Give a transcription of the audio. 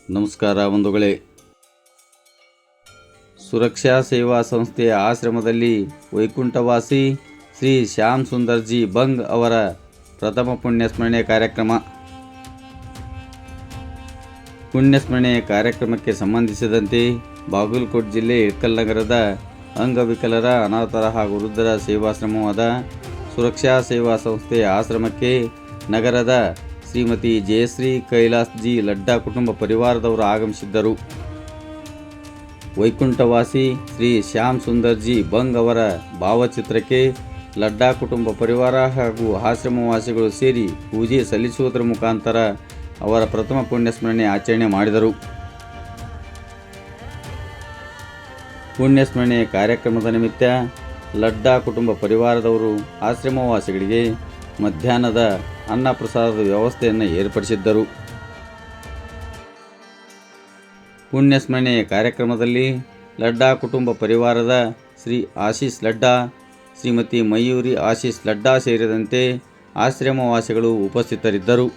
ನಮಸ್ಕಾರ ಬಂಧುಗಳೇ. ಸುರಕ್ಷಾ ಸೇವಾ ಸಂಸ್ಥೆಯ ಆಶ್ರಮದಲ್ಲಿ ವೈಕುಂಠವಾಸಿ ಶ್ರೀ ಶ್ಯಾಮ್ ಸುಂದರ್ಜಿ ಬಂಗ್ ಅವರ ಪ್ರಥಮ ಪುಣ್ಯಸ್ಮರಣೆ ಕಾರ್ಯಕ್ರಮ. ಪುಣ್ಯಸ್ಮರಣೆ ಕಾರ್ಯಕ್ರಮಕ್ಕೆ ಸಂಬಂಧಿಸಿದಂತೆ ಬಾಗಲಕೋಟೆ ಜಿಲ್ಲೆ ಇಳಕಲ್ ನಗರದ ಅಂಗವಿಕಲರ, ಅನಾಥರ ಹಾಗೂ ವೃದ್ಧರ ಸೇವಾಶ್ರಮವಾದ ಸುರಕ್ಷಾ ಸೇವಾ ಸಂಸ್ಥೆಯ ಆಶ್ರಮಕ್ಕೆ ನಗರದ ಶ್ರೀಮತಿ ಜಯಶ್ರೀ ಕೈಲಾಸ್ ಜಿ ಲಡ್ಡಾ ಕುಟುಂಬ ಪರಿವಾರದವರು ಆಗಮಿಸಿದ್ದರು. ವೈಕುಂಠವಾಸಿ ಶ್ರೀ ಶ್ಯಾಮ್ ಸುಂದರ್ಜಿ ಬಂಗ್ ಅವರ ಭಾವಚಿತ್ರಕ್ಕೆ ಲಡ್ಡಾ ಕುಟುಂಬ ಪರಿವಾರ ಹಾಗೂ ಆಶ್ರಮವಾಸಿಗಳು ಸೇರಿ ಪೂಜೆ ಸಲ್ಲಿಸುವುದರ ಮುಖಾಂತರ ಅವರ ಪ್ರಥಮ ಪುಣ್ಯಸ್ಮರಣೆ ಆಚರಣೆ ಮಾಡಿದರು. ಪುಣ್ಯಸ್ಮರಣೆ ಕಾರ್ಯಕ್ರಮದ ನಿಮಿತ್ತ ಲಡ್ಡಾ ಕುಟುಂಬ ಪರಿವಾರದವರು ಆಶ್ರಮವಾಸಿಗಳಿಗೆ ಮಧ್ಯಾಹ್ನದ ಅನ್ನ ಪ್ರಸಾದದ ವ್ಯವಸ್ಥೆಯನ್ನು ಏರ್ಪಡಿಸಿದ್ದರು. ಪುಣ್ಯಸ್ಮರಣೆ ಕಾರ್ಯಕ್ರಮದಲ್ಲಿ ಲಡ್ಡಾ ಕುಟುಂಬ ಪರಿವಾರದ ಶ್ರೀ ಆಶೀಸ್ ಲಡ್ಡಾ, ಶ್ರೀಮತಿ ಮಯೂರಿ ಆಶೀಸ್ ಲಡ್ಡಾ ಸೇರಿದಂತೆ ಆಶ್ರಮವಾಸಿಗಳು ಉಪಸ್ಥಿತರಿದ್ದರು.